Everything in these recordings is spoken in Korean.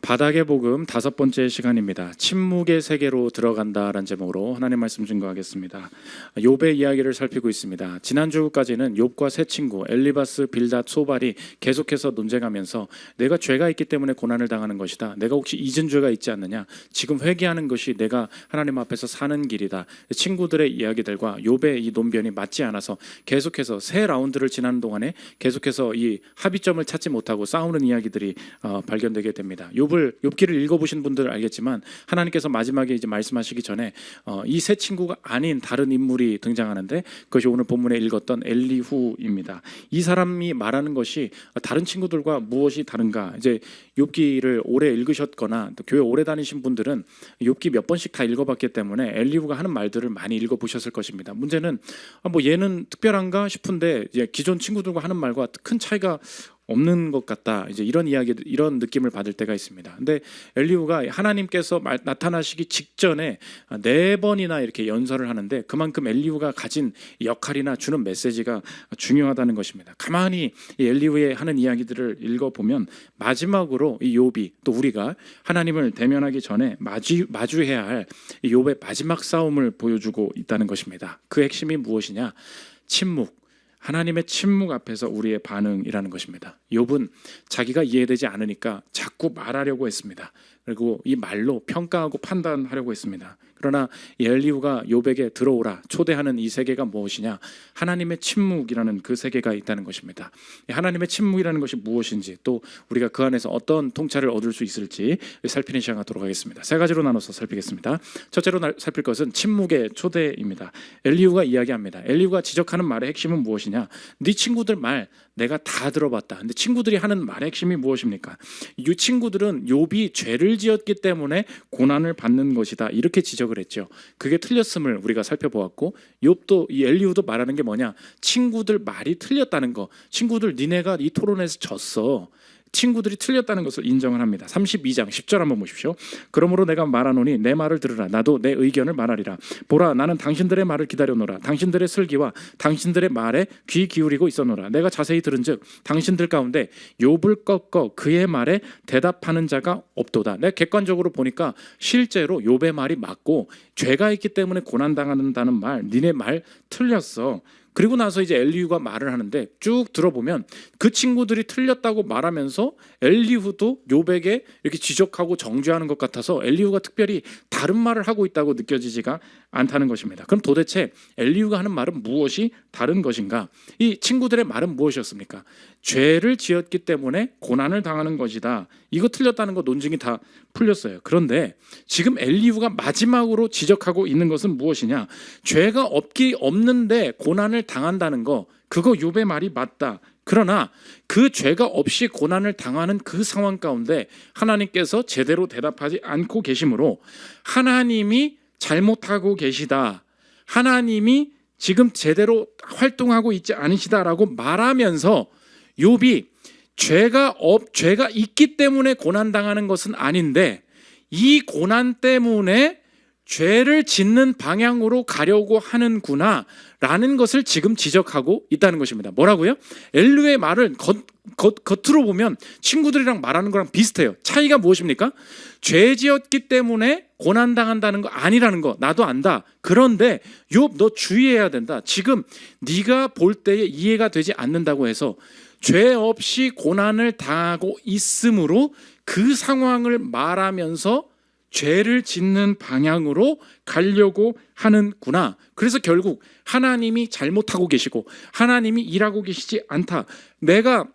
바닥의 복음 5번째 시간입니다. 침묵의 세계로 들어간다라는 제목으로 하나님 말씀 증거하겠습니다. 욥의 이야기를 살피고 있습니다. 지난주까지는 욥과 세 친구 엘리바스, 빌닷, 소발이 계속해서 논쟁하면서 내가 죄가 있기 때문에 고난을 당하는 것이다. 내가 혹시 잊은 죄가 있지 않느냐? 지금 회개하는 것이 내가 하나님 앞에서 사는 길이다. 친구들의 이야기들과 욥의 이 논변이 맞지 않아서 계속해서 세 라운드를 지나는 동안에 계속해서 이 합의점을 찾지 못하고 싸우는 이야기들이 발견되게 됩니다. 욥기를 읽어보신 분들 알겠지만 하나님께서 마지막에 이제 말씀하시기 전에 이 세 친구가 아닌 다른 인물이 등장하는데 그것이 오늘 본문에 읽었던 엘리후입니다. 이 사람이 말하는 것이 다른 친구들과 무엇이 다른가? 이제 욥기를 오래 읽으셨거나 또 교회 오래 다니신 분들은 욥기 몇 번씩 다 읽어봤기 때문에 엘리후가 하는 말들을 많이 읽어보셨을 것입니다. 문제는 뭐 얘는 특별한가 싶은데 이제 기존 친구들과 하는 말과 큰 차이가 없는 것 같다. 이제 이런 이야기, 이런 느낌을 받을 때가 있습니다. 근데 엘리후가 하나님께서 나타나시기 직전에 4번이나 이렇게 연설을 하는데 그만큼 엘리후가 가진 역할이나 주는 메시지가 중요하다는 것입니다. 가만히 이 엘리후의 하는 이야기들을 읽어보면 마지막으로 이 욥이 또 우리가 하나님을 대면하기 전에 마주해야 할 이 욥의 마지막 싸움을 보여주고 있다는 것입니다. 그 핵심이 무엇이냐? 침묵. 하나님의 침묵 앞에서 우리의 반응이라는 것입니다. 욥은 자기가 이해되지 않으니까 자꾸 말하려고 했습니다. 그리고 이 말로 평가하고 판단하려고 했습니다. 그러나 엘리후가 욥에게 들어오라 초대하는 이 세계가 무엇이냐? 하나님의 침묵이라는 그 세계가 있다는 것입니다. 하나님의 침묵이라는 것이 무엇인지 또 우리가 그 안에서 어떤 통찰을 얻을 수 있을지 살피는 시간 갖도록 하겠습니다. 3가지로 나눠서 살피겠습니다. 첫째로 살필 것은 침묵의 초대입니다. 엘리후가 이야기합니다. 엘리후가 지적하는 말의 핵심은 무엇이냐? 네 친구들 말 내가 다 들어봤다. 근데 친구들이 하는 말의 핵심이 무엇입니까? 이 친구들은 욥이 죄를 지었기 때문에 고난을 받는 것이다. 이렇게 지적을 했죠. 그게 틀렸음을 우리가 살펴보았고 욥도 이 엘리후도 말하는 게 뭐냐? 친구들 말이 틀렸다는 거. 친구들 니네가 이 토론에서 졌어. 친구들이 틀렸다는 것을 인정을 합니다. 32장 10절 한번 보십시오. 그러므로 내가 말하노니 내 말을 들으라. 나도 내 의견을 말하리라. 보라, 나는 당신들의 말을 기다려노라. 당신들의 슬기와 당신들의 말에 귀 기울이고 있었노라. 내가 자세히 들은즉 당신들 가운데 욥을 꺾어 그의 말에 대답하는 자가 없도다. 내가 객관적으로 보니까 실제로 욥의 말이 맞고 죄가 있기 때문에 고난당한다는 말, 니네 말 틀렸어. 그리고 나서 이제 엘리후가 말을 하는데 쭉 들어보면 그 친구들이 틀렸다고 말하면서 엘리후도 욥에게 이렇게 지적하고 정죄하는 것 같아서 엘리후가 특별히 다른 말을 하고 있다고 느껴지지가 않다는 것입니다. 그럼 도대체 엘리후가 하는 말은 무엇이 다른 것인가? 이 친구들의 말은 무엇이었습니까? 죄를 지었기 때문에 고난을 당하는 것이다. 이거 틀렸다는 거 논증이 다 풀렸어요. 그런데 지금 엘리후가 마지막으로 지적하고 있는 것은 무엇이냐? 죄가 없는데 고난을 당한다는 거, 그거 욥의 말이 맞다. 그러나 그 죄가 없이 고난을 당하는 그 상황 가운데 하나님께서 제대로 대답하지 않고 계시므로 하나님이 잘못하고 계시다. 하나님이 지금 제대로 활동하고 있지 않으시다라고 말하면서 욥이 죄가 있기 때문에 고난당하는 것은 아닌데 이 고난 때문에 죄를 짓는 방향으로 가려고 하는구나 라는 것을 지금 지적하고 있다는 것입니다. 뭐라고요? 엘리후의 말은 겉으로 보면 친구들이랑 말하는 거랑 비슷해요. 차이가 무엇입니까? 죄 지었기 때문에 고난당한다는 거 아니라는 거 나도 안다. 그런데 욥 너 주의해야 된다. 지금 네가 볼 때에 이해가 되지 않는다고 해서 죄 없이 고난을 당하고 있으므로 그 상황을 말하면서 죄를 짓는 방향으로 가려고 하는구나. 그래서 결국 하나님이 잘못하고 계시고 하나님이 일하고 계시지 않다. 내가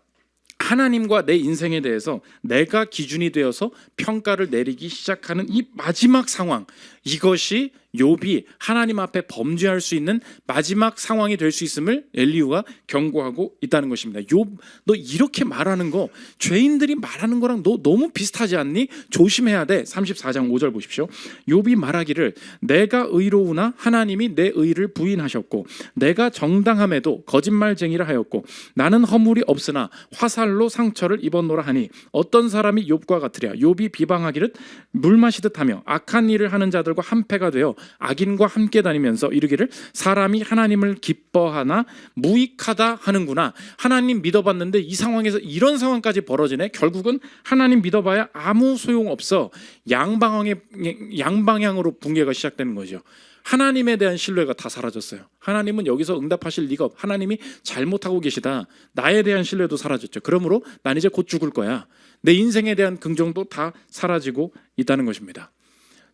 하나님과 내 인생에 대해서 내가 기준이 되어서 평가를 내리기 시작하는 이 마지막 상황, 이것이 욥이 하나님 앞에 범죄할 수 있는 마지막 상황이 될 수 있음을 엘리후가 경고하고 있다는 것입니다. 욥, 너 이렇게 말하는 거 죄인들이 말하는 거랑 너 너무 비슷하지 않니? 조심해야 돼. 34장 5절 보십시오. 욥이 말하기를 내가 의로우나 하나님이 내 의를 부인하셨고 내가 정당함에도 거짓말쟁이라 하였고 나는 허물이 없으나 화살로 상처를 입었노라 하니 어떤 사람이 욥과 같으랴. 욥이 비방하기를 물 마시듯 하며 악한 일을 하는 자들과 한패가 되어 악인과 함께 다니면서 이르기를 사람이 하나님을 기뻐하나 무익하다 하는구나. 하나님 믿어봤는데 이 상황에서 이런 상황까지 벌어지네. 결국은 하나님 믿어봐야 아무 소용없어. 양방향으로 붕괴가 시작되는 거죠. 하나님에 대한 신뢰가 다 사라졌어요. 하나님은 여기서 응답하실 리가 없. 하나님이 잘못하고 계시다. 나에 대한 신뢰도 사라졌죠. 그러므로 난 이제 곧 죽을 거야. 내 인생에 대한 긍정도 다 사라지고 있다는 것입니다.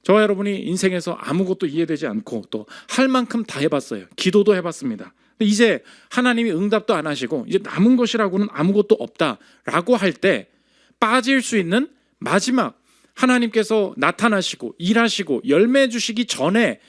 저와 여러분이 인생에서 아무것도 이해되지 않고 또 할 만큼 다 해봤어요. 기도도 해봤습니다. 근데 이제 하나님이 응답도 안 하시고 이제 남은 것이라고는 아무것도 없다라고 할 때 빠질 수 있는 마지막, 하나님께서 나타나시고 일하시고 열매 주시기 전에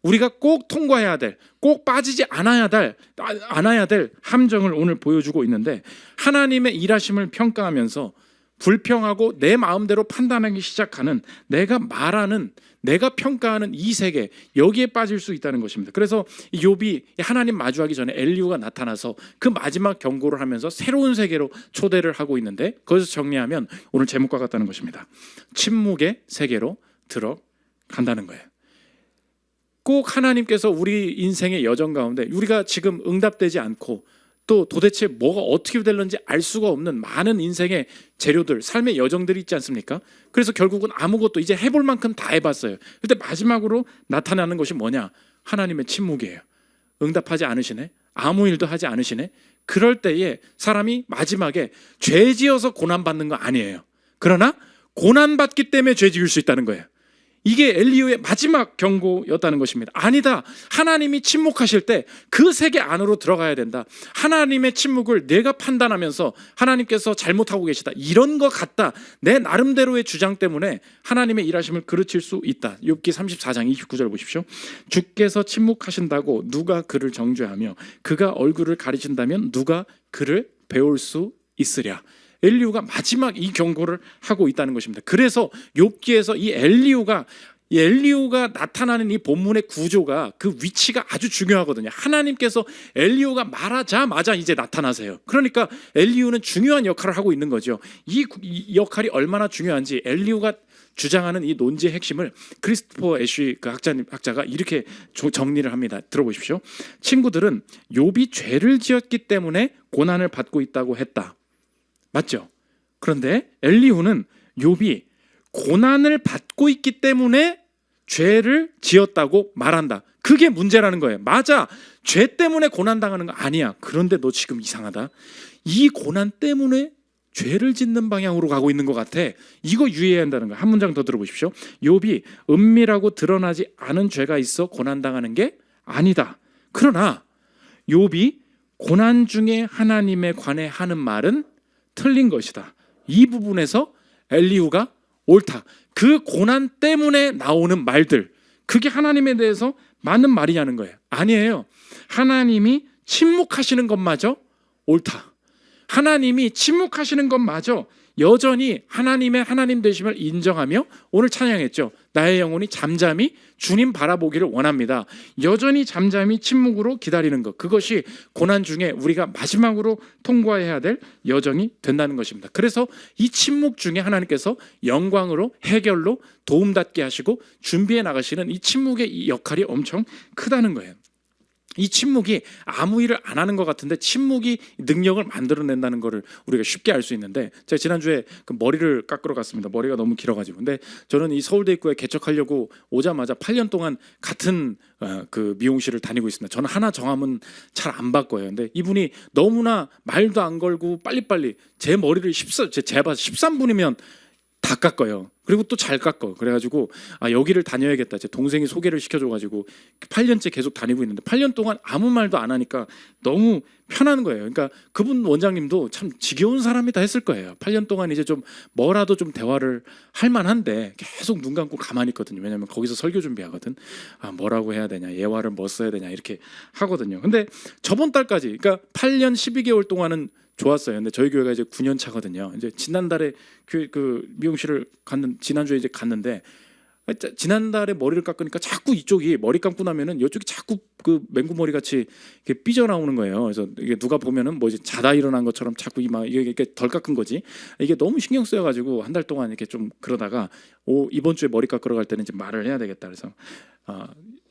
우리가 꼭 통과해야 될, 꼭 빠지지 않아야 될 함정을 오늘 보여주고 있는데, 하나님의 일하심을 평가하면서 불평하고 내 마음대로 판단하기 시작하는, 내가 말하는, 내가 평가하는 이 세계, 여기에 빠질 수 있다는 것입니다. 그래서 욥이 하나님 마주하기 전에 엘리후가 나타나서 그 마지막 경고를 하면서 새로운 세계로 초대를 하고 있는데, 거기서 정리하면 오늘 제목과 같다는 것입니다. 침묵의 세계로 들어간다는 거예요. 꼭 하나님께서 우리 인생의 여정 가운데 우리가 지금 응답되지 않고 또 도대체 뭐가 어떻게 될는지 알 수가 없는 많은 인생의 재료들, 삶의 여정들이 있지 않습니까? 그래서 결국은 아무것도 이제 해볼 만큼 다 해봤어요. 그때 마지막으로 나타나는 것이 뭐냐? 하나님의 침묵이에요. 응답하지 않으시네? 아무 일도 하지 않으시네? 그럴 때에 사람이 마지막에 죄 지어서 고난받는 거 아니에요. 그러나 고난받기 때문에 죄 지을 수 있다는 거예요. 이게 엘리후의 마지막 경고였다는 것입니다. 아니다. 하나님이 침묵하실 때 그 세계 안으로 들어가야 된다. 하나님의 침묵을 내가 판단하면서 하나님께서 잘못하고 계시다, 이런 것 같다, 내 나름대로의 주장 때문에 하나님의 일하심을 그르칠 수 있다. 욥기 34장 29절 보십시오. 주께서 침묵하신다고 누가 그를 정죄하며 그가 얼굴을 가리신다면 누가 그를 배울 수 있으랴. 엘리후가 마지막 이 경고를 하고 있다는 것입니다. 그래서 욥기에서 이 엘리후가 나타나는 이 본문의 구조가, 그 위치가 아주 중요하거든요. 하나님께서 엘리후가 말하자마자 이제 나타나세요. 그러니까 엘리후는 중요한 역할을 하고 있는 거죠. 이 역할이 얼마나 중요한지 엘리후가 주장하는 이 논지의 핵심을 크리스토퍼 애쉬 그 학자가 이렇게 정리를 합니다. 들어보십시오. 친구들은 욥이 죄를 지었기 때문에 고난을 받고 있다고 했다. 맞죠? 그런데 엘리후는 욥이 고난을 받고 있기 때문에 죄를 지었다고 말한다. 그게 문제라는 거예요. 맞아, 죄 때문에 고난당하는 거 아니야. 그런데 너 지금 이상하다. 이 고난 때문에 죄를 짓는 방향으로 가고 있는 것 같아. 이거 유의해야 한다는 거예요. 한 문장 더 들어보십시오. 욥이 은밀하고 드러나지 않은 죄가 있어 고난당하는 게 아니다. 그러나 욥이 고난 중에 하나님에 관해 하는 말은 틀린 것이다. 이 부분에서 엘리후가 옳다. 그 고난 때문에 나오는 말들, 그게 하나님에 대해서 맞는 말이냐는 거예요. 아니에요. 하나님이 침묵하시는 것마저 옳다. 하나님이 침묵하시는 것마저 여전히 하나님의 하나님 되심을 인정하며, 오늘 찬양했죠. 나의 영혼이 잠잠히 주님 바라보기를 원합니다. 여전히 잠잠히 침묵으로 기다리는 것, 그것이 고난 중에 우리가 마지막으로 통과해야 될 여정이 된다는 것입니다. 그래서 이 침묵 중에 하나님께서 영광으로, 해결로 도움닫게 하시고 준비해 나가시는 이 침묵의 이 역할이 엄청 크다는 거예요. 이 침묵이 아무 일을 안 하는 것 같은데 침묵이 능력을 만들어낸다는 것을 우리가 쉽게 알 수 있는데, 제가 지난주에 그 머리를 깎으러 갔습니다. 머리가 너무 길어가지고. 근데 저는 이 서울대 입구에 개척하려고 오자마자 8년 동안 같은 그 미용실을 다니고 있습니다. 저는 하나 정하면 잘 안 바꿔요. 근데 이분이 너무나 말도 안 걸고 빨리빨리 제 머리를 제가 봐서 13분이면 다 깎아요. 그리고 또 잘 깎아. 그래가지고 여기를 다녀야겠다. 제 동생이 소개를 시켜줘가지고 8년째 계속 다니고 있는데 8년 동안 아무 말도 안 하니까 너무 편한 거예요. 그러니까 그분 원장님도 참 지겨운 사람이다 했을 거예요. 8년 동안 이제 좀 뭐라도 좀 대화를 할 만한데 계속 눈 감고 가만히 있거든요. 왜냐하면 거기서 설교 준비하거든. 뭐라고 해야 되냐, 예화를 뭐 써야 되냐 이렇게 하거든요. 근데 저번 달까지, 그러니까 8년 12개월 동안은 좋았어요. 근데 저희 교회가 이제 9년 차거든요. 이제 지난달에 그 미용실을 지난주에 이제 갔는데 지난달에 머리를 깎으니까 자꾸 이쪽이 머리 감고 나면은 이쪽이 자꾸 그 맹구머리 같이 이렇게 삐져나오는 거예요. 그래서 이게 누가 보면은 뭐 이제 자다 일어난 것처럼 자꾸 이게 덜 깎은 거지. 이게 너무 신경 쓰여가지고 한 달 동안 이렇게 좀 그러다가 이번 주에 머리 깎으러 갈 때는 이제 말을 해야 되겠다. 그래서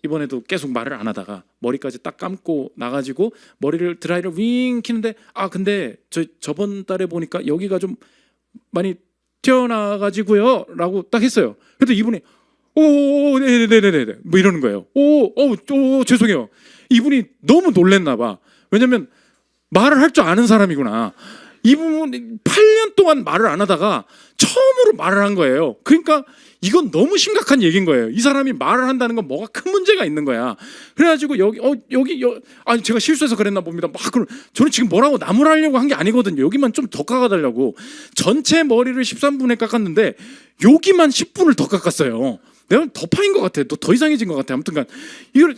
이번에도 계속 말을 안 하다가 머리까지 딱 감고 나가지고 머리를 드라이를 윙 키는데 근데 저번 달에 보니까 여기가 좀 많이 튀어나와가지고요 라고 딱 했어요. 그래도 이분이 네네네네 뭐 이러는 거예요. 죄송해요. 이분이 너무 놀랬나 봐. 왜냐면 말을 할 줄 아는 사람이구나. 이분은 8년 동안 말을 안 하다가 처음으로 말을 한 거예요. 그러니까 이건 너무 심각한 얘기인 거예요. 이 사람이 말을 한다는 건 뭐가 큰 문제가 있는 거야. 그래가지고 아니 제가 실수해서 그랬나 봅니다. 저는 지금 뭐라고 나무를 하려고 한 게 아니거든요. 여기만 좀 더 깎아달라고. 전체 머리를 13분에 깎았는데 여기만 10분을 더 깎았어요. 내가 더 파인 것 같아. 더 이상해진 것 같아. 아무튼간 이걸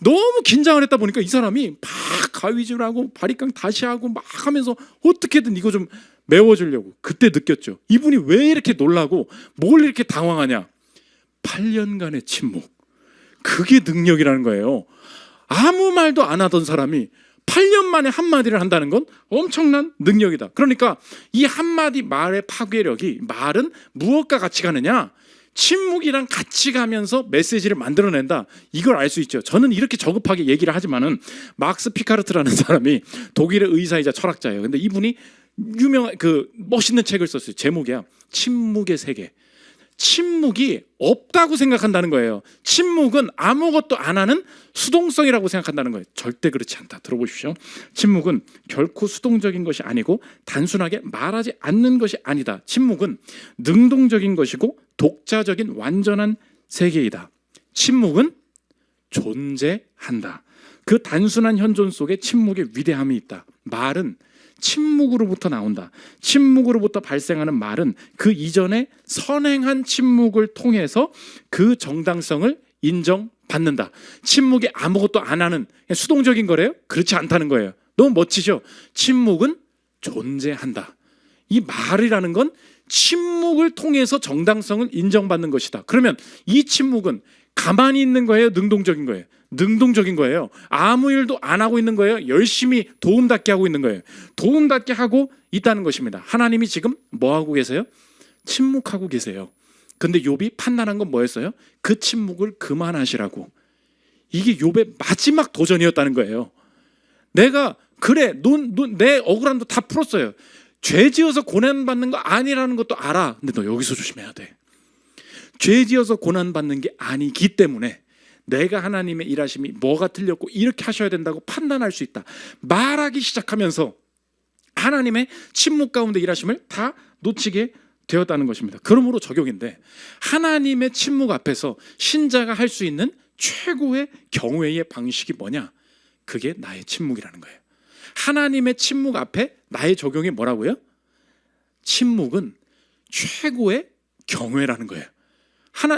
너무 긴장을 했다 보니까 이 사람이 막 가위질하고 바리깡 다시 하고 막 하면서 어떻게든 이거 좀 메워주려고. 그때 느꼈죠. 이분이 왜 이렇게 놀라고 뭘 이렇게 당황하냐. 8년간의 침묵. 그게 능력이라는 거예요. 아무 말도 안 하던 사람이 8년 만에 한마디를 한다는 건 엄청난 능력이다. 그러니까 이 한마디 말의 파괴력이, 말은 무엇과 같이 가느냐, 침묵이랑 같이 가면서 메시지를 만들어낸다. 이걸 알 수 있죠. 저는 이렇게 저급하게 얘기를 하지만은 막스 피카르트라는 사람이 독일의 의사이자 철학자예요. 근데 이분이 유명한 멋있는 책을 썼어요. 제목이야 침묵의 세계. 침묵이 없다고 생각한다는 거예요. 침묵은 아무것도 안 하는 수동성이라고 생각한다는 거예요. 절대 그렇지 않다. 들어보십시오. 침묵은 결코 수동적인 것이 아니고 단순하게 말하지 않는 것이 아니다. 침묵은 능동적인 것이고 독자적인 완전한 세계이다. 침묵은 존재한다. 그 단순한 현존 속에 침묵의 위대함이 있다. 말은 침묵으로부터 나온다. 침묵으로부터 발생하는 말은 그 이전에 선행한 침묵을 통해서 그 정당성을 인정받는다. 침묵이 아무것도 안 하는 수동적인 거래요? 그렇지 않다는 거예요. 너무 멋지죠? 침묵은 존재한다. 이 말이라는 건 침묵을 통해서 정당성을 인정받는 것이다. 그러면 이 침묵은 가만히 있는 거예요? 능동적인 거예요? 능동적인 거예요. 아무 일도 안 하고 있는 거예요. 열심히 도움닫게 하고 있는 거예요. 도움닫게 하고 있다는 것입니다. 하나님이 지금 뭐 하고 계세요? 침묵하고 계세요. 근데 욥이 판단한 건 뭐였어요? 그 침묵을 그만하시라고. 이게 욥의 마지막 도전이었다는 거예요. 내가 내 억울함도 다 풀었어요. 죄 지어서 고난받는 거 아니라는 것도 알아. 근데 너 여기서 조심해야 돼. 죄 지어서 고난받는 게 아니기 때문에 내가 하나님의 일하심이 뭐가 틀렸고 이렇게 하셔야 된다고 판단할 수 있다. 말하기 시작하면서 하나님의 침묵 가운데 일하심을 다 놓치게 되었다는 것입니다. 그러므로 적용인데, 하나님의 침묵 앞에서 신자가 할 수 있는 최고의 경외의 방식이 뭐냐? 그게 나의 침묵이라는 거예요. 하나님의 침묵 앞에 나의 적용이 뭐라고요? 침묵은 최고의 경외라는 거예요.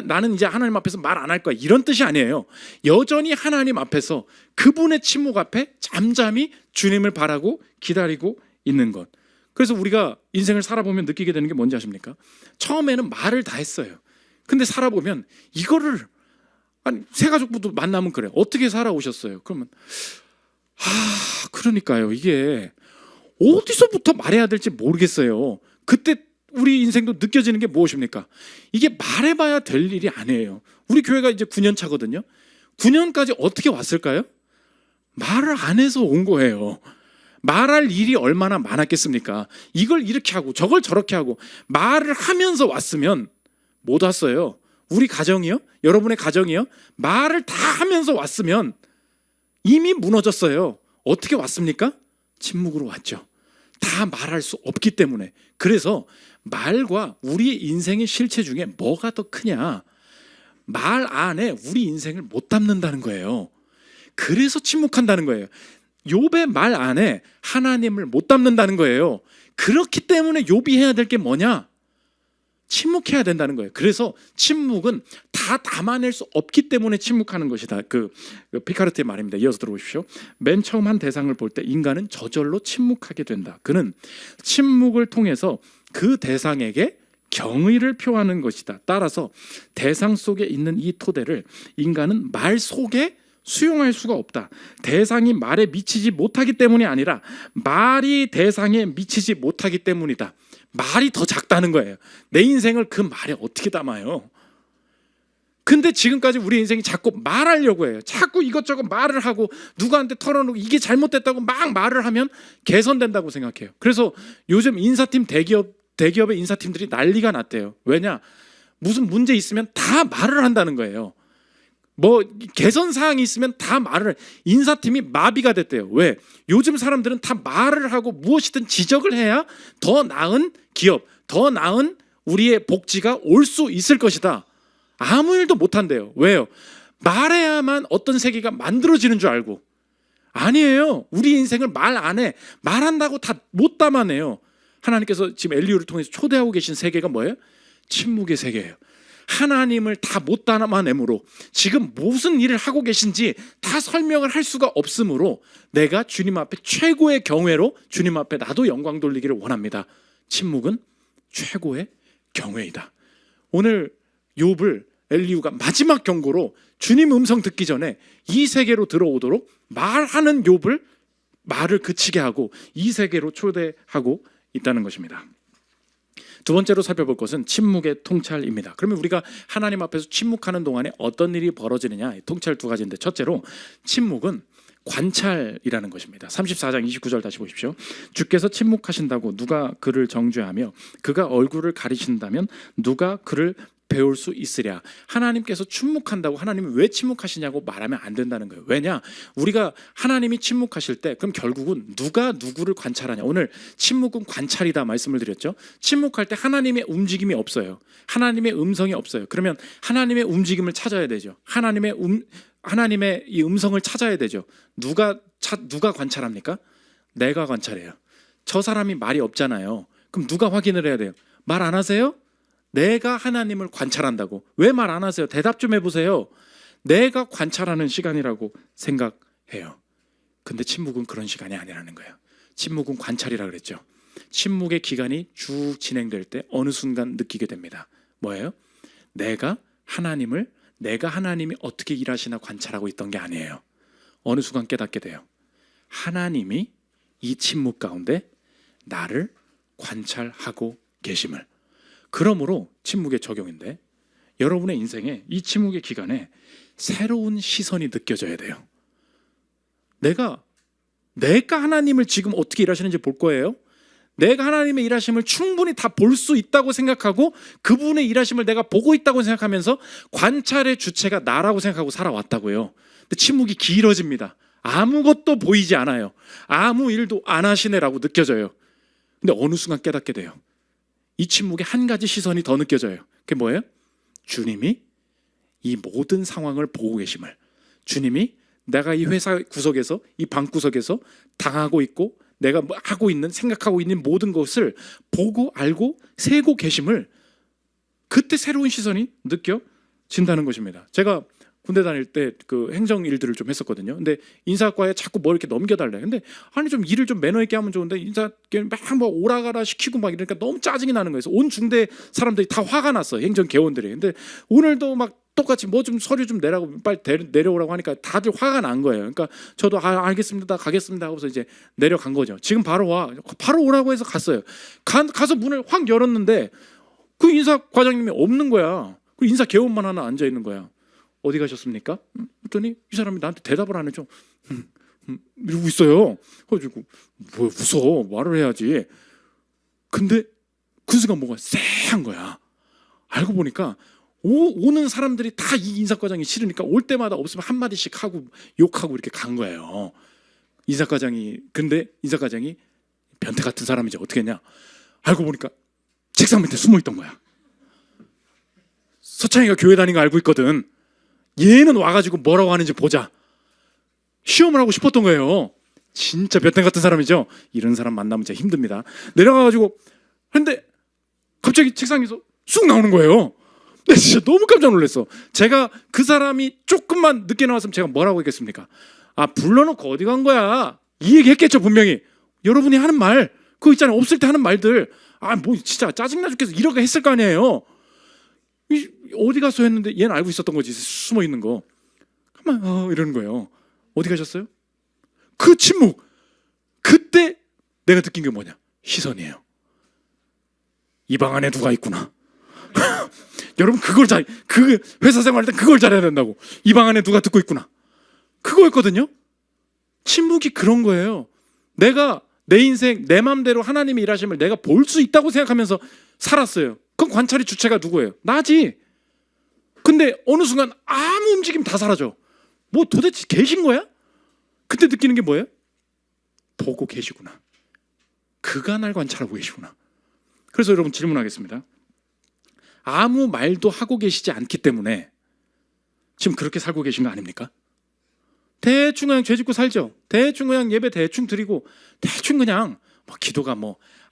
나는 이제 하나님 앞에서 말 안 할 거야, 이런 뜻이 아니에요. 여전히 하나님 앞에서 그분의 침묵 앞에 잠잠히 주님을 바라고 기다리고 있는 것. 그래서 우리가 인생을 살아보면 느끼게 되는 게 뭔지 아십니까? 처음에는 말을 다 했어요. 근데 살아보면 이거를, 새 가족부도 만나면 그래. 어떻게 살아오셨어요? 그러면 그러니까요, 이게 어디서부터 말해야 될지 모르겠어요. 그때 우리 인생도 느껴지는 게 무엇입니까? 이게 말해봐야 될 일이 아니에요. 우리 교회가 이제 9년 차거든요. 9년까지 어떻게 왔을까요? 말을 안 해서 온 거예요. 말할 일이 얼마나 많았겠습니까? 이걸 이렇게 하고 저걸 저렇게 하고 말을 하면서 왔으면 못 왔어요. 우리 가정이요? 여러분의 가정이요? 말을 다 하면서 왔으면 이미 무너졌어요. 어떻게 왔습니까? 침묵으로 왔죠. 다 말할 수 없기 때문에. 그래서 말과 우리의 인생의 실체 중에 뭐가 더 크냐? 말 안에 우리 인생을 못 담는다는 거예요. 그래서 침묵한다는 거예요. 욥의 말 안에 하나님을 못 담는다는 거예요. 그렇기 때문에 욥이 해야 될 게 뭐냐? 침묵해야 된다는 거예요. 그래서 침묵은 다 담아낼 수 없기 때문에 침묵하는 것이다. 그 피카르트의 말입니다. 이어서 들어보십시오. 맨 처음 한 대상을 볼 때 인간은 저절로 침묵하게 된다. 그는 침묵을 통해서 그 대상에게 경의를 표하는 것이다. 따라서 대상 속에 있는 이 토대를 인간은 말 속에 수용할 수가 없다. 대상이 말에 미치지 못하기 때문이 아니라 말이 대상에 미치지 못하기 때문이다. 말이 더 작다는 거예요. 내 인생을 그 말에 어떻게 담아요? 근데 지금까지 우리 인생이 자꾸 말하려고 해요. 자꾸 이것저것 말을 하고 누구한테 털어놓고 이게 잘못됐다고 막 말을 하면 개선된다고 생각해요. 그래서 요즘 인사팀 대기업의 인사팀들이 난리가 났대요. 왜냐? 무슨 문제 있으면 다 말을 한다는 거예요. 뭐 개선 사항이 있으면 다 말을 인사팀이 마비가 됐대요. 왜? 요즘 사람들은 다 말을 하고 무엇이든 지적을 해야 더 나은 기업, 더 나은 우리의 복지가 올 수 있을 것이다. 아무 일도 못한대요. 왜요? 말해야만 어떤 세계가 만들어지는 줄 알고. 아니에요. 우리 인생을 말 안 해. 말한다고 다 못 담아내요. 하나님께서 지금 엘리후를 통해서 초대하고 계신 세계가 뭐예요? 침묵의 세계예요. 하나님을 다 못 담아내므로 지금 무슨 일을 하고 계신지 다 설명을 할 수가 없으므로 내가 주님 앞에 최고의 경외로 주님 앞에 나도 영광 돌리기를 원합니다. 침묵은 최고의 경외이다. 오늘 욥을 엘리후가 마지막 경고로 주님 음성 듣기 전에 이 세계로 들어오도록 말하는 욥을 말을 그치게 하고 이 세계로 초대하고 있다는 것입니다. 두 번째로 살펴볼 것은 침묵의 통찰입니다. 그러면 우리가 하나님 앞에서 침묵하는 동안에 어떤 일이 벌어지느냐, 통찰 두 가지인데, 첫째로 침묵은 관찰이라는 것입니다. 34장 29절 다시 보십시오. 주께서 침묵하신다고 누가 그를 정죄하며 그가 얼굴을 가리신다면 누가 그를 배울 수 있으랴. 하나님께서 침묵한다고 하나님이 왜 침묵하시냐고 말하면 안 된다는 거예요. 왜냐? 우리가 하나님이 침묵하실 때 그럼 결국은 누가 누구를 관찰하냐. 오늘 침묵은 관찰이다 말씀을 드렸죠. 침묵할 때 하나님의 움직임이 없어요. 하나님의 음성이 없어요. 그러면 하나님의 움직임을 찾아야 되죠. 하나님의 이 음성을 찾아야 되죠. 누가 관찰합니까? 내가 관찰해요. 저 사람이 말이 없잖아요. 그럼 누가 확인을 해야 돼요? 말 안 하세요? 내가 하나님을 관찰한다고. 왜 말 안 하세요? 대답 좀 해보세요. 내가 관찰하는 시간이라고 생각해요. 근데 침묵은 그런 시간이 아니라는 거예요. 침묵은 관찰이라 그랬죠. 침묵의 기간이 쭉 진행될 때 어느 순간 느끼게 됩니다. 뭐예요? 내가 하나님이 어떻게 일하시나 관찰하고 있던 게 아니에요. 어느 순간 깨닫게 돼요. 하나님이 이 침묵 가운데 나를 관찰하고 계심을. 그러므로 침묵의 적용인데, 여러분의 인생에 이 침묵의 기간에 새로운 시선이 느껴져야 돼요. 내가 하나님을 지금 어떻게 일하시는지 볼 거예요. 내가 하나님의 일하심을 충분히 다 볼 수 있다고 생각하고 그분의 일하심을 내가 보고 있다고 생각하면서 관찰의 주체가 나라고 생각하고 살아왔다고요. 근데 침묵이 길어집니다. 아무것도 보이지 않아요. 아무 일도 안 하시네라고 느껴져요. 근데 어느 순간 깨닫게 돼요. 이 침묵에 한 가지 시선이 더 느껴져요. 그게 뭐예요? 주님이 이 모든 상황을 보고 계심을. 주님이 내가 이 회사 구석에서, 이 방구석에서 당하고 있고 내가 하고 있는, 생각하고 있는 모든 것을 보고 알고 세고 계심을, 그때 새로운 시선이 느껴진다는 것입니다. 제가 군대 다닐 때 그 행정 일들을 좀 했었거든요. 근데 인사과에 자꾸 뭐 이렇게 넘겨달래. 근데 아니 좀 일을 좀 매너 있게 하면 좋은데 인사 막 오라가라 시키고 막 이러니까 너무 짜증이 나는 거예요. 그래서 온 중대 사람들이 다 화가 났어요. 행정 개원들이. 근데 오늘도 막 똑같이 뭐 좀 서류 좀 내라고 빨리 내려오라고 하니까 다들 화가 난 거예요. 그러니까 저도 알겠습니다, 가겠습니다 하고서 이제 내려간 거죠. 지금 바로 오라고 해서 갔어요. 가서 문을 확 열었는데 그 인사 과장님이 없는 거야. 그 인사 개원만 하나 앉아 있는 거야. 어디 가셨습니까? 그랬더니 이 사람이 나한테 대답을 안 해줘. 이러고 있어요. 그래가지고 뭐 웃어, 말을 해야지. 근데 그 순간 뭐가 쎄한 거야. 알고 보니까 오는 사람들이 다 이 인사과장이 싫으니까 올 때마다 없으면 한마디씩 하고 욕하고 이렇게 간 거예요. 근데 인사과장이 변태 같은 사람이지. 어떻게 했냐? 알고 보니까 책상 밑에 숨어 있던 거야. 서창이가 교회 다니는 거 알고 있거든. 얘는 와가지고 뭐라고 하는지 보자. 시험을 하고 싶었던 거예요. 진짜 변태 같은 사람이죠. 이런 사람 만나면 진짜 힘듭니다. 내려가가지고 근데 갑자기 책상에서 쑥 나오는 거예요. 나 진짜 너무 깜짝 놀랐어. 제가 그 사람이 조금만 늦게 나왔으면 제가 뭐라고 했겠습니까? 불러놓고 어디 간 거야? 이 얘기 했겠죠 분명히. 여러분이 하는 말 그거 있잖아요. 없을 때 하는 말들. 아, 뭐 진짜 짜증나 죽겠어. 이렇게 했을 거 아니에요. 어디 가서 했는데 얘는 알고 있었던 거지. 숨어 있는 거. 가만 이러는 거예요. 어디 가셨어요? 그 침묵. 그때 내가 느낀 게 뭐냐? 시선이에요. 이 방 안에 누가 있구나. 여러분 그 회사 생활 때 그걸 잘해야 된다고. 이 방 안에 누가 듣고 있구나. 그거였거든요. 침묵이 그런 거예요. 내가 내 인생 내 맘대로 하나님의 일하심을 내가 볼 수 있다고 생각하면서 살았어요. 그럼 관찰의 주체가 누구예요? 나지. 근데 어느 순간 아무 움직임 다 사라져. 뭐 도대체 계신 거야? 그때 느끼는 게 뭐예요? 보고 계시구나. 그가 날 관찰하고 계시구나. 그래서 여러분 질문하겠습니다. 아무 말도 하고 계시지 않기 때문에 지금 그렇게 살고 계신 거 아닙니까? 대충 그냥 죄 짓고 살죠. 대충 그냥 예배 대충 드리고 대충 그냥 뭐 기도가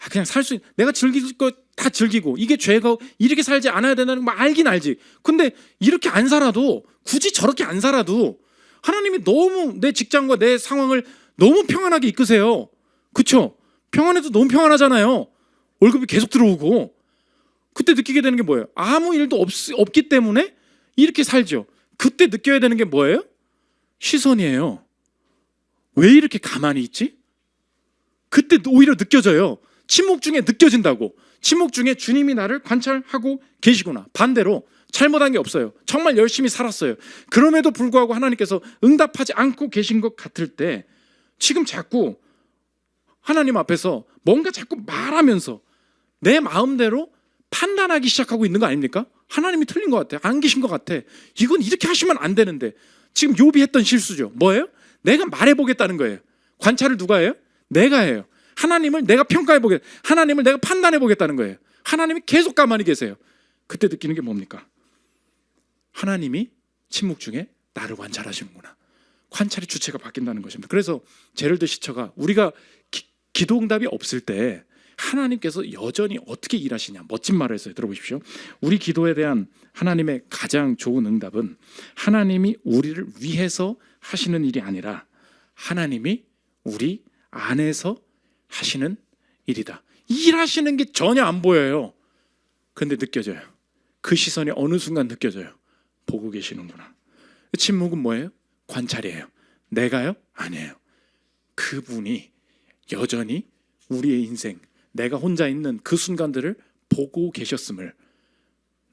그냥 살 수 내가 즐길 거 다 즐기고 이게 죄가 이렇게 살지 않아야 된다는 거 알긴 알지. 근데 이렇게 안 살아도 굳이 저렇게 안 살아도 하나님이 너무 내 직장과 내 상황을 너무 평안하게 이끄세요. 그렇죠? 평안해도 너무 평안하잖아요. 월급이 계속 들어오고. 그때 느끼게 되는 게 뭐예요? 아무 일도 없기 때문에 이렇게 살죠. 그때 느껴야 되는 게 뭐예요? 시선이에요. 왜 이렇게 가만히 있지? 그때 오히려 느껴져요. 침묵 중에 느껴진다고. 침묵 중에 주님이 나를 관찰하고 계시구나. 반대로 잘못한 게 없어요. 정말 열심히 살았어요. 그럼에도 불구하고 하나님께서 응답하지 않고 계신 것 같을 때 지금 자꾸 하나님 앞에서 뭔가 자꾸 말하면서 내 마음대로 판단하기 시작하고 있는 거 아닙니까? 하나님이 틀린 것 같아. 안 계신 것 같아. 이건 이렇게 하시면 안 되는데. 지금 욥이 했던 실수죠. 뭐예요? 내가 말해보겠다는 거예요. 관찰을 누가 해요? 내가 해요. 하나님을 내가 평가해보겠다. 하나님을 내가 판단해보겠다는 거예요. 하나님이 계속 가만히 계세요. 그때 느끼는 게 뭡니까? 하나님이 침묵 중에 나를 관찰하시는구나. 관찰의 주체가 바뀐다는 것입니다. 그래서 제럴드 시처가 우리가 기도 응답이 없을 때 하나님께서 여전히 어떻게 일하시냐 멋진 말을 했어요. 들어보십시오. 우리 기도에 대한 하나님의 가장 좋은 응답은 하나님이 우리를 위해서 하시는 일이 아니라 하나님이 우리 안에서 하시는 일이다. 일하시는 게 전혀 안 보여요. 근데 느껴져요. 그 시선이 어느 순간 느껴져요. 보고 계시는구나. 침묵은 뭐예요? 관찰이에요. 내가요? 아니에요. 그분이 여전히 우리의 인생 내가 혼자 있는 그 순간들을 보고 계셨음을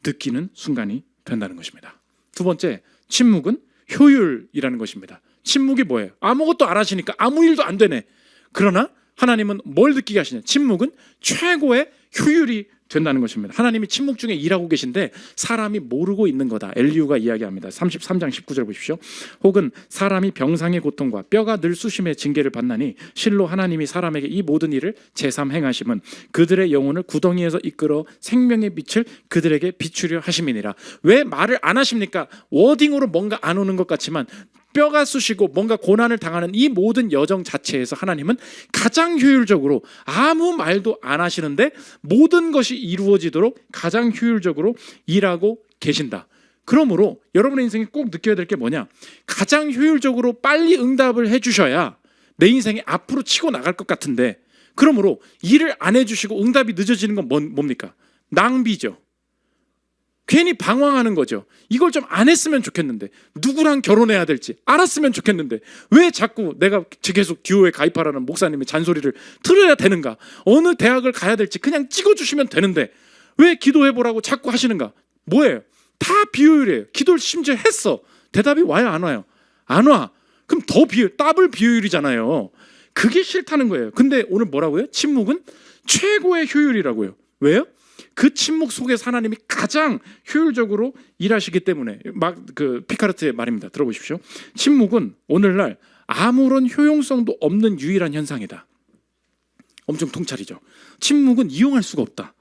느끼는 순간이 된다는 것입니다. 두 번째, 침묵은 효율이라는 것입니다. 침묵이 뭐예요? 아무것도 안 하시니까 아무 일도 안 되네. 그러나 하나님은 뭘 느끼게 하시냐? 침묵은 최고의 효율이 된다는 것입니다. 하나님이 침묵 중에 일하고 계신데 사람이 모르고 있는 거다. 엘리후가 이야기합니다. 33장 19절 보십시오. 혹은 사람이 병상의 고통과 뼈가 늘 수심의 징계를 받나니 실로 하나님이 사람에게 이 모든 일을 제삼 행하심은 그들의 영혼을 구덩이에서 이끌어 생명의 빛을 그들에게 비추려 하심이니라. 왜 말을 안 하십니까? 워딩으로 뭔가 안 오는 것 같지만 뼈가 쑤시고 뭔가 고난을 당하는 이 모든 여정 자체에서 하나님은 가장 효율적으로 아무 말도 안 하시는데 모든 것이 이루어지도록 가장 효율적으로 일하고 계신다. 그러므로 여러분의 인생에 꼭 느껴야 될 게 뭐냐? 가장 효율적으로 빨리 응답을 해주셔야 내 인생이 앞으로 치고 나갈 것 같은데, 그러므로 일을 안 해주시고 응답이 늦어지는 건 뭡니까? 낭비죠. 괜히 방황하는 거죠. 이걸 좀 안 했으면 좋겠는데, 누구랑 결혼해야 될지 알았으면 좋겠는데 왜 자꾸 내가 계속 듀오에 가입하라는 목사님의 잔소리를 들어야 되는가? 어느 대학을 가야 될지 그냥 찍어주시면 되는데 왜 기도해보라고 자꾸 하시는가? 뭐예요? 다 비효율이에요. 기도를 심지어 했어. 대답이 와요? 안 와요? 안 와. 그럼 더 더블 비효율이잖아요. 그게 싫다는 거예요. 근데 오늘 뭐라고요? 침묵은 최고의 효율이라고요. 왜요? 그 침묵 속에서 하나님이 가장 효율적으로 일하시기 때문에. 피카르트의 말입니다. 들어보십시오. 침묵은 오늘날 아무런 효용성도 없는 유일한 현상이다. 엄청 통찰이죠. 침묵은 이용할 수가 없다.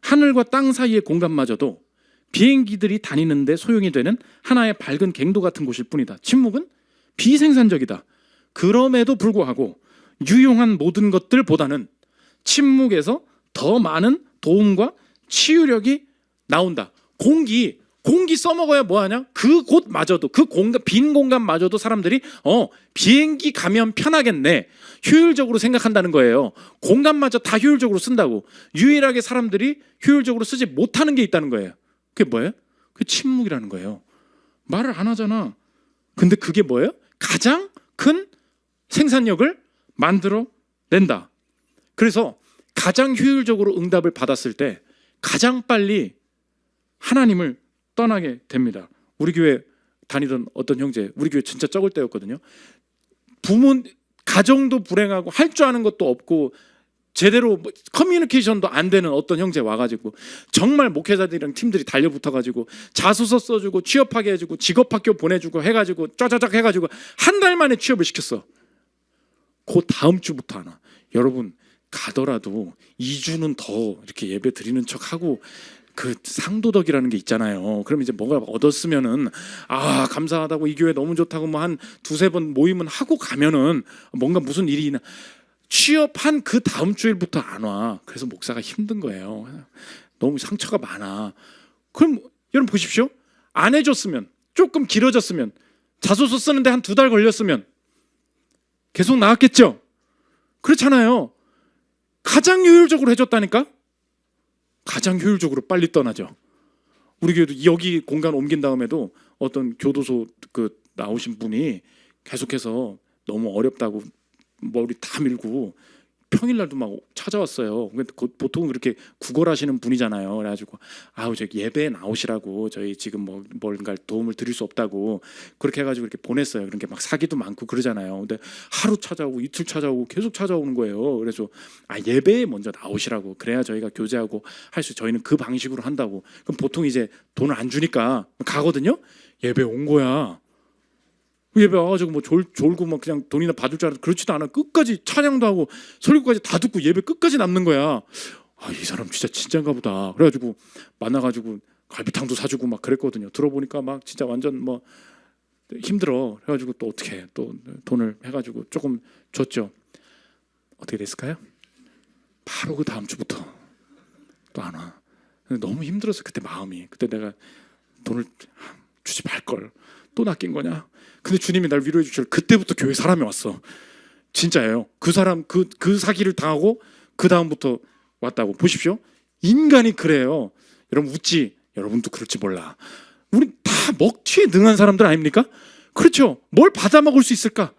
하늘과 땅 사이의 공간마저도 비행기들이 다니는데 소용이 되는 하나의 밝은 갱도 같은 곳일 뿐이다. 침묵은 비생산적이다. 그럼에도 불구하고 유용한 모든 것들보다는 침묵에서 더 많은 도움과 치유력이 나온다. 공기 공기 써먹어야 뭐하냐? 그 곳마저도, 그 공간, 빈 공간마저도 사람들이 비행기 가면 편하겠네, 효율적으로 생각한다는 거예요. 공간마저 다 효율적으로 쓴다고. 유일하게 사람들이 효율적으로 쓰지 못하는 게 있다는 거예요. 그게 뭐예요? 그게 침묵이라는 거예요. 말을 안 하잖아. 근데 그게 뭐예요? 가장 큰 생산력을 만들어 낸다. 그래서 가장 효율적으로 응답을 받았을 때 가장 빨리 하나님을 떠나게 됩니다. 우리 교회 다니던 어떤 형제, 우리 교회 진짜 적을 때였거든요. 가정도 불행하고 할 줄 아는 것도 없고 제대로 커뮤니케이션도 안 되는 어떤 형제 와가지고 정말 목회자들이랑 팀들이 달려붙어가지고 자소서 써주고 취업하게 해주고 직업학교 보내주고 해가지고 짜자작 해가지고 한 달 만에 취업을 시켰어. 그 다음 주부터 하나. 여러분 가더라도 2주는 더 이렇게 예배 드리는 척하고 그 상도덕이라는 게 있잖아요. 그럼 이제 뭔가 얻었으면은 감사하다고 이 교회 너무 좋다고 뭐 한 두세 번 모임은 하고 가면은 뭔가 무슨 일이 있나. 취업한 그 다음 주일부터 안 와. 그래서 목사가 힘든 거예요. 너무 상처가 많아. 그럼 여러분 보십시오. 안 해줬으면, 조금 길어졌으면, 자소서 쓰는데 한 2달 걸렸으면 계속 나왔겠죠. 그렇잖아요. 가장 효율적으로 해줬다니까. 가장 효율적으로 빨리 떠나죠. 우리 교회도 여기 공간 옮긴 다음에도 어떤 교도소 나오신 분이 계속해서 너무 어렵다고 머리 다 밀고 평일날도 막 찾아왔어요. 근데 보통 그렇게 구걸하시는 분이잖아요. 그래가지고 저 예배에 나오시라고 저희 지금 뭔가 도움을 드릴 수 없다고 그렇게 해가지고 이렇게 보냈어요. 그런 게 막 사기도 많고 그러잖아요. 근데 하루 찾아오고 이틀 찾아오고 계속 찾아오는 거예요. 그래서 예배에 먼저 나오시라고, 그래야 저희가 교제하고 저희는 그 방식으로 한다고. 그럼 보통 이제 돈을 안 주니까 가거든요. 예배 온 거야. 예배 와가지고 졸고 그냥 돈이나 받을 줄 알았는데 그렇지도 않아. 끝까지 찬양도 하고 설교까지 다 듣고 예배 끝까지 남는 거야. 이 사람 진짜 진짜인가 보다. 그래가지고 만나가지고 갈비탕도 사주고 막 그랬거든요. 들어보니까 막 진짜 완전 힘들어. 그래가지고 또 어떻게 또 돈을 해가지고 조금 줬죠. 어떻게 됐을까요? 바로 그 다음 주부터 또 안 와. 너무 힘들었어 그때 마음이. 그때 내가 돈을 주지 말걸. 또 낚인 거냐? 근데 주님이 날 위로해 주시려 그때부터 교회 사람이 왔어. 진짜예요. 그 사람 그 사기를 당하고 그 다음부터 왔다고. 보십시오. 인간이 그래요. 여러분 웃지? 여러분도 그럴지 몰라. 우리 다 먹튀에 능한 사람들 아닙니까? 그렇죠. 뭘 받아 먹을 수 있을까?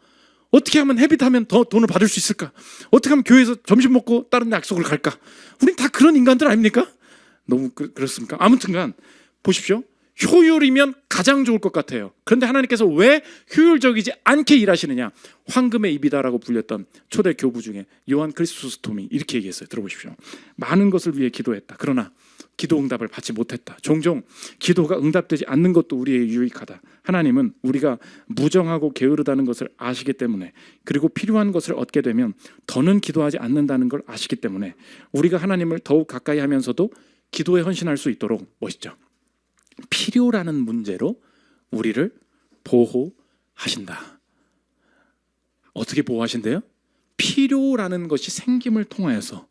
어떻게 하면 헤빗하면 더 돈을 받을 수 있을까? 어떻게 하면 교회에서 점심 먹고 다른 데 약속을 갈까? 우린 다 그런 인간들 아닙니까? 너무 그렇습니까? 아무튼간 보십시오. 효율이면 가장 좋을 것 같아요. 그런데 하나님께서 왜 효율적이지 않게 일하시느냐? 황금의 입이다라고 불렸던 초대 교부 중에 요한 크리스토스톰이 이렇게 얘기했어요. 들어보십시오. 많은 것을 위해 기도했다. 그러나 기도 응답을 받지 못했다. 종종 기도가 응답되지 않는 것도 우리에게 유익하다. 하나님은 우리가 무정하고 게으르다는 것을 아시기 때문에, 그리고 필요한 것을 얻게 되면 더는 기도하지 않는다는 걸 아시기 때문에 우리가 하나님을 더욱 가까이 하면서도 기도에 헌신할 수 있도록, 멋있죠? 필요라는 문제로 우리를 보호하신다. 어떻게 보호하신대요? 필요라는 것이 생김을 통하여서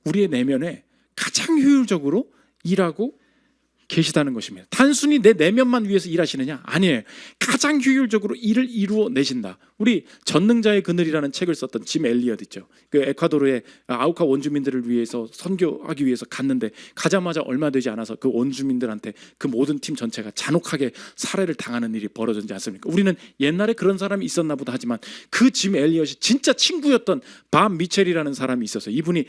우리의 내면에 가장 효율적으로 일하고 계시다는 것입니다. 단순히 내 내면만 위해서 일하시느냐? 아니에요. 가장 효율적으로 일을 이루어내신다. 우리 전능자의 그늘이라는 책을 썼던 짐 엘리엇 있죠. 그 에콰도르의 아우카 원주민들을 위해서 선교하기 위해서 갔는데 가자마자 얼마 되지 않아서 그 원주민들한테 그 모든 팀 전체가 잔혹하게 살해를 당하는 일이 벌어졌지 않습니까? 우리는 옛날에 그런 사람이 있었나 보다 하지만 그 짐 엘리엇이 진짜 친구였던 밤 미첼이라는 사람이 있었어요. 이분이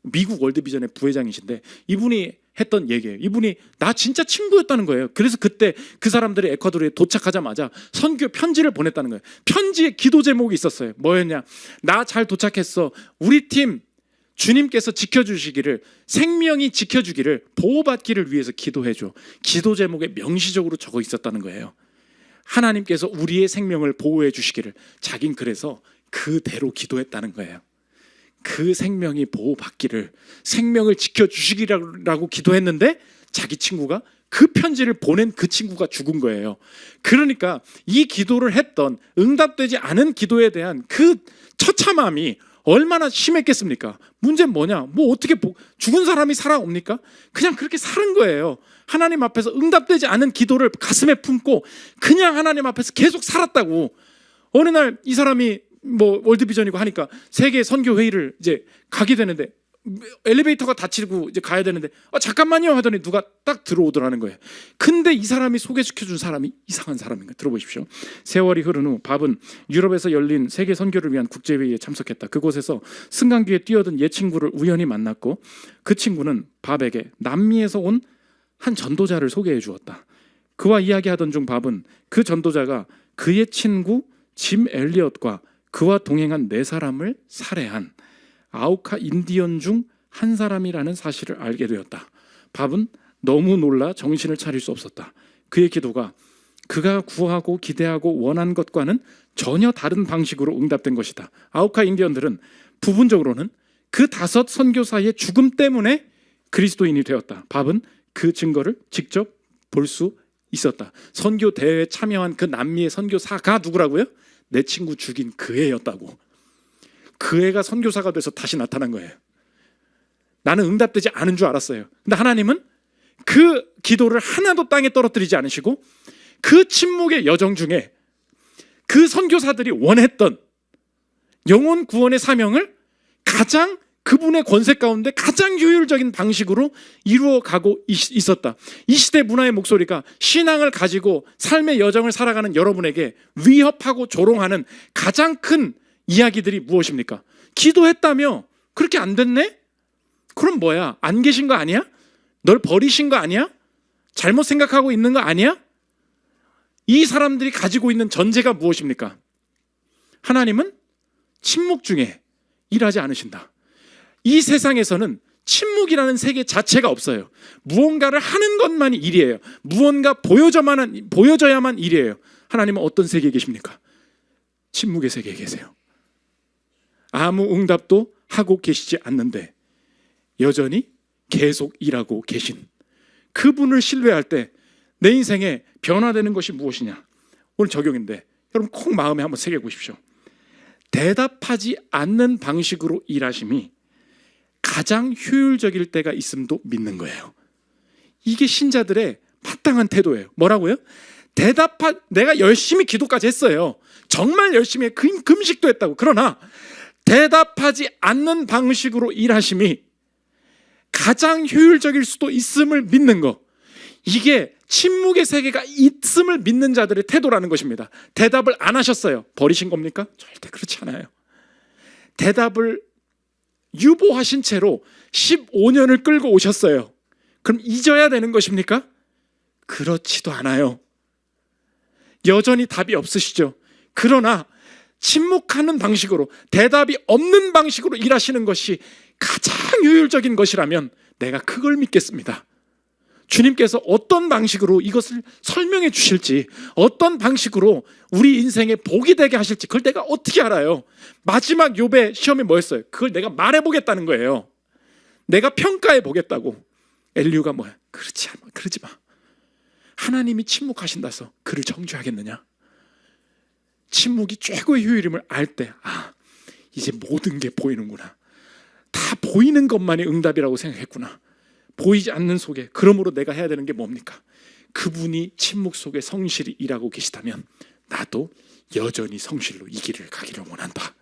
미국 월드비전의 부회장이신데 이분이 했던 얘기예요. 이분이 나 진짜 친구였다는 거예요. 그래서 그때 그 사람들이 에콰도르에 도착하자마자 선교 편지를 보냈다는 거예요. 편지에 기도 제목이 있었어요. 뭐였냐? 나 잘 도착했어. 우리 팀 주님께서 지켜주시기를, 생명이 지켜주기를, 보호받기를 위해서 기도해줘. 기도 제목에 명시적으로 적어 있었다는 거예요. 하나님께서 우리의 생명을 보호해 주시기를. 자긴 그래서 그대로 기도했다는 거예요. 그 생명이 보호받기를, 생명을 지켜주시기라고 기도했는데 자기 친구가 그 편지를 보낸 그 친구가 죽은 거예요. 그러니까 이 기도를 했던, 응답되지 않은 기도에 대한 그 처참함이 얼마나 심했겠습니까? 문제는 뭐냐? 뭐 어떻게 죽은 사람이 살아옵니까? 그냥 그렇게 사는 거예요. 하나님 앞에서 응답되지 않은 기도를 가슴에 품고 그냥 하나님 앞에서 계속 살았다고. 어느 날 이 사람이 뭐 월드비전이고 하니까 세계 선교 회의를 이제 가게 되는데 엘리베이터가 닫히고 이제 가야 되는데 잠깐만요 하더니 누가 딱 들어오더라는 거예요. 근데 이 사람이 소개시켜준 사람이 이상한 사람인 거예요. 들어보십시오. 세월이 흐른 후 밥은 유럽에서 열린 세계 선교를 위한 국제회의에 참석했다. 그곳에서 승강기에 뛰어든 옛 친구를 우연히 만났고 그 친구는 밥에게 남미에서 온 한 전도자를 소개해 주었다. 그와 이야기하던 중 밥은 그 전도자가 그의 친구 짐 엘리엇과 그와 동행한 4사람을 살해한 아우카 인디언 중 한 사람이라는 사실을 알게 되었다. 밥은 너무 놀라 정신을 차릴 수 없었다. 그의 기도가 그가 구하고 기대하고 원한 것과는 전혀 다른 방식으로 응답된 것이다. 아우카 인디언들은 부분적으로는 그 5 선교사의 죽음 때문에 그리스도인이 되었다. 밥은 그 증거를 직접 볼 수 있었다. 선교 대회에 참여한 그 남미의 선교사가 누구라고요? 내 친구 죽인 그 애였다고. 그 애가 선교사가 돼서 다시 나타난 거예요. 나는 응답되지 않은 줄 알았어요. 근데 하나님은 그 기도를 하나도 땅에 떨어뜨리지 않으시고 그 침묵의 여정 중에 그 선교사들이 원했던 영혼 구원의 사명을 가장 그분의 권세 가운데 가장 효율적인 방식으로 이루어가고 있었다. 이 시대 문화의 목소리가 신앙을 가지고 삶의 여정을 살아가는 여러분에게 위협하고 조롱하는 가장 큰 이야기들이 무엇입니까? 기도했다며 그렇게 안 됐네? 그럼 뭐야? 안 계신 거 아니야? 널 버리신 거 아니야? 잘못 생각하고 있는 거 아니야? 이 사람들이 가지고 있는 전제가 무엇입니까? 하나님은 침묵 중에 일하지 않으신다. 이 세상에서는 침묵이라는 세계 자체가 없어요. 무언가를 하는 것만이 일이에요. 무언가 보여져야만 일이에요. 하나님은 어떤 세계에 계십니까? 침묵의 세계에 계세요. 아무 응답도 하고 계시지 않는데 여전히 계속 일하고 계신 그분을 신뢰할 때 내 인생에 변화되는 것이 무엇이냐? 오늘 적용인데 여러분 꼭 마음에 한번 새겨보십시오. 대답하지 않는 방식으로 일하심이 가장 효율적일 때가 있음도 믿는 거예요. 이게 신자들의 마땅한 태도예요. 뭐라고요? 내가 열심히 기도까지 했어요. 정말 열심히 금식도 했다고. 그러나 대답하지 않는 방식으로 일하심이 가장 효율적일 수도 있음을 믿는 거. 이게 침묵의 세계가 있음을 믿는 자들의 태도라는 것입니다. 대답을 안 하셨어요. 버리신 겁니까? 절대 그렇지 않아요. 대답을 유보하신 채로 15년을 끌고 오셨어요. 그럼 잊어야 되는 것입니까? 그렇지도 않아요. 여전히 답이 없으시죠. 그러나 침묵하는 방식으로, 대답이 없는 방식으로 일하시는 것이 가장 효율적인 것이라면 내가 그걸 믿겠습니다. 주님께서 어떤 방식으로 이것을 설명해 주실지, 어떤 방식으로 우리 인생에 복이 되게 하실지 그걸 내가 어떻게 알아요? 마지막 욥의 시험이 뭐였어요? 그걸 내가 말해보겠다는 거예요. 내가 평가해 보겠다고. 엘리후가 뭐야? 그러지 마. 하나님이 침묵하신다서 그를 정죄하겠느냐? 침묵이 최고의 효율임을 알 때 이제 모든 게 보이는구나. 다 보이는 것만이 응답이라고 생각했구나. 보이지 않는 속에, 그러므로 내가 해야 되는 게 뭡니까? 그분이 침묵 속에 성실히 일하고 계시다면 나도 여전히 성실로 이 길을 가기를 원한다.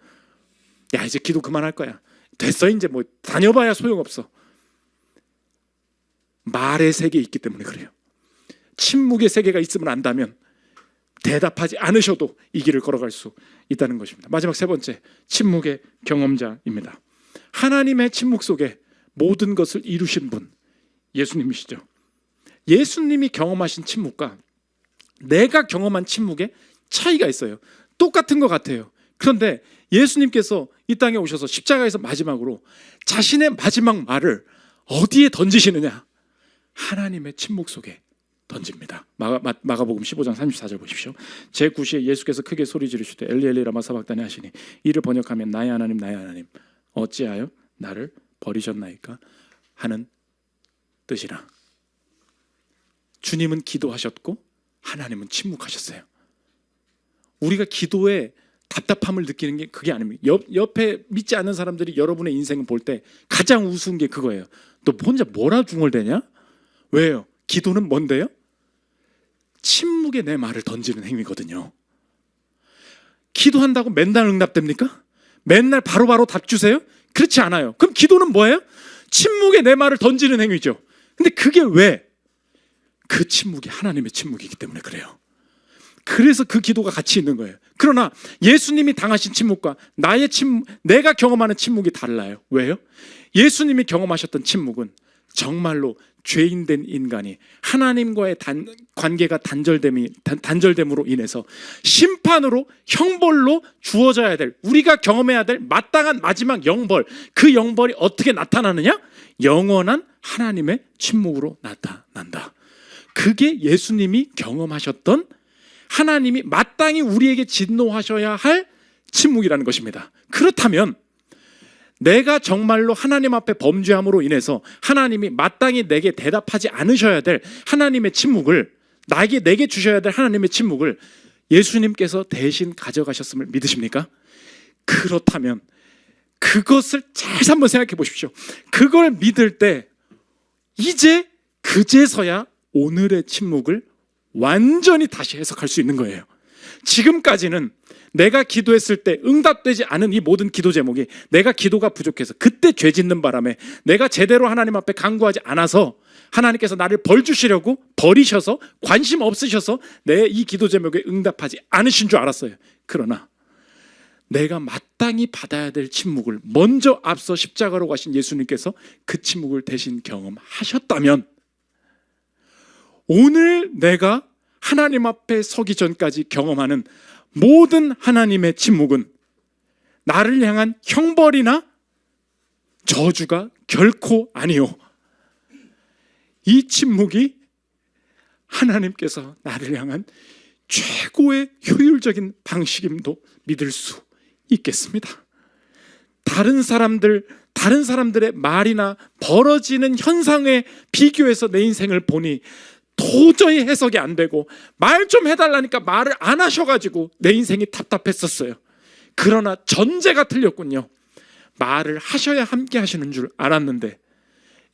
야, 이제 기도 그만할 거야. 됐어. 이제 뭐 다녀봐야 소용없어. 말의 세계에 있기 때문에 그래요. 침묵의 세계가 있음을 안다면 대답하지 않으셔도 이 길을 걸어갈 수 있다는 것입니다. 마지막 3번째, 침묵의 경험자입니다. 하나님의 침묵 속에 모든 것을 이루신 분, 예수님이시죠. 예수님이 경험하신 침묵과 내가 경험한 침묵에 차이가 있어요. 똑같은 것 같아요. 그런데 예수님께서 이 땅에 오셔서 십자가에서 마지막으로 자신의 마지막 말을 어디에 던지시느냐? 하나님의 침묵 속에 던집니다. 마가복음 15장 34절 보십시오. 제9시에 예수께서 크게 소리 지르시되 엘리 엘리 라마 사박다니 하시니 이를 번역하면 나의 하나님 나의 하나님 어찌하여 나를 버리셨나이까 하는 뜻이라. 주님은 기도하셨고 하나님은 침묵하셨어요. 우리가 기도에 답답함을 느끼는 게 그게 아닙니다. 옆에 믿지 않는 사람들이 여러분의 인생을 볼 때 가장 우스운 게 그거예요. 너 혼자 뭐라 중얼대냐? 왜요? 기도는 뭔데요? 침묵에 내 말을 던지는 행위거든요. 기도한다고 맨날 응답됩니까? 맨날 바로바로 답 주세요? 그렇지 않아요. 그럼 기도는 뭐예요? 침묵에 내 말을 던지는 행위죠. 근데 그게 왜? 그 침묵이 하나님의 침묵이기 때문에 그래요. 그래서 그 기도가 가치 있는 거예요. 그러나 예수님이 당하신 침묵과 나의 내가 경험하는 침묵이 달라요. 왜요? 예수님이 경험하셨던 침묵은 정말로 죄인된 인간이 하나님과의 관계가 단절됨으로 인해서 심판으로 형벌로 주어져야 될, 우리가 경험해야 될 마땅한 마지막 영벌, 그 영벌이 어떻게 나타나느냐? 영원한 하나님의 침묵으로 나타난다. 그게 예수님이 경험하셨던 하나님이 마땅히 우리에게 진노하셔야 할 침묵이라는 것입니다. 그렇다면 내가 정말로 하나님 앞에 범죄함으로 인해서 하나님이 마땅히 내게 대답하지 않으셔야 될 하나님의 침묵을, 내게 주셔야 될 하나님의 침묵을 예수님께서 대신 가져가셨음을 믿으십니까? 그렇다면 그것을 잘 한번 생각해 보십시오. 그걸 믿을 때 이제 그제서야 오늘의 침묵을 완전히 다시 해석할 수 있는 거예요. 지금까지는 내가 기도했을 때 응답되지 않은 이 모든 기도 제목이 내가 기도가 부족해서 그때 죄 짓는 바람에 내가 제대로 하나님 앞에 간구하지 않아서 하나님께서 나를 벌 주시려고 버리셔서 관심 없으셔서 내 이 기도 제목에 응답하지 않으신 줄 알았어요. 그러나 내가 마땅히 받아야 될 침묵을 먼저 앞서 십자가로 가신 예수님께서 그 침묵을 대신 경험하셨다면 오늘 내가 하나님 앞에 서기 전까지 경험하는 모든 하나님의 침묵은 나를 향한 형벌이나 저주가 결코 아니요. 이 침묵이 하나님께서 나를 향한 최고의 효율적인 방식임도 믿을 수 있겠습니다. 다른 사람들의 말이나 벌어지는 현상에 비교해서 내 인생을 보니 도저히 해석이 안 되고 말 좀 해달라니까 말을 안 하셔가지고 내 인생이 답답했었어요. 그러나 전제가 틀렸군요. 말을 하셔야 함께 하시는 줄 알았는데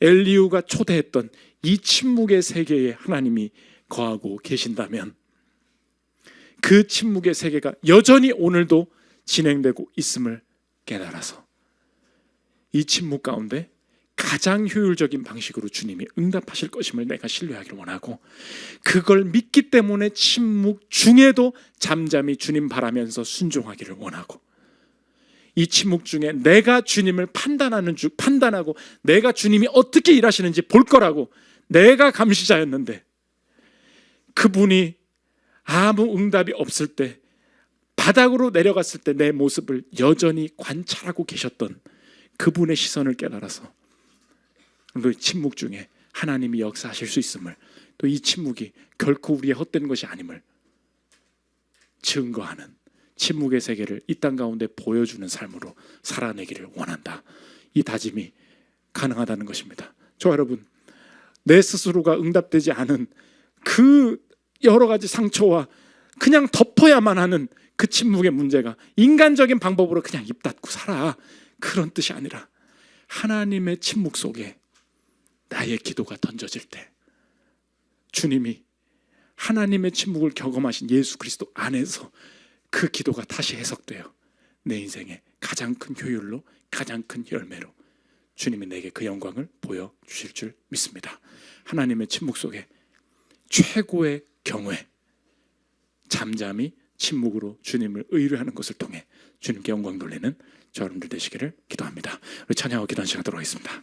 엘리후가 초대했던 이 침묵의 세계에 하나님이 거하고 계신다면 그 침묵의 세계가 여전히 오늘도 진행되고 있음을 깨달아서 이 침묵 가운데 가장 효율적인 방식으로 주님이 응답하실 것임을 내가 신뢰하기를 원하고, 그걸 믿기 때문에 침묵 중에도 잠잠히 주님 바라면서 순종하기를 원하고, 이 침묵 중에 내가 주님을 판단하고 내가 주님이 어떻게 일하시는지 볼 거라고 내가 감시자였는데 그분이 아무 응답이 없을 때 바닥으로 내려갔을 때 내 모습을 여전히 관찰하고 계셨던 그분의 시선을 깨달아서 또 이 침묵 중에 하나님이 역사하실 수 있음을, 또 이 침묵이 결코 우리의 헛된 것이 아님을 증거하는 침묵의 세계를 이 땅 가운데 보여주는 삶으로 살아내기를 원한다. 이 다짐이 가능하다는 것입니다. 저 여러분, 내 스스로가 응답되지 않은 그 여러 가지 상처와 그냥 덮어야만 하는 그 침묵의 문제가 인간적인 방법으로 그냥 입 닫고 살아, 그런 뜻이 아니라 하나님의 침묵 속에 나의 기도가 던져질 때 주님이 하나님의 침묵을 경험하신 예수 그리스도 안에서 그 기도가 다시 해석되어 내 인생의 가장 큰 효율로, 가장 큰 열매로 주님이 내게 그 영광을 보여주실 줄 믿습니다. 하나님의 침묵 속에 최고의 경외, 잠잠히 침묵으로 주님을 의뢰하는 것을 통해 주님께 영광 돌리는 저 여러분들 되시기를 기도합니다. 우리 찬양하고 기도하는 시간 하도록 하겠습니다.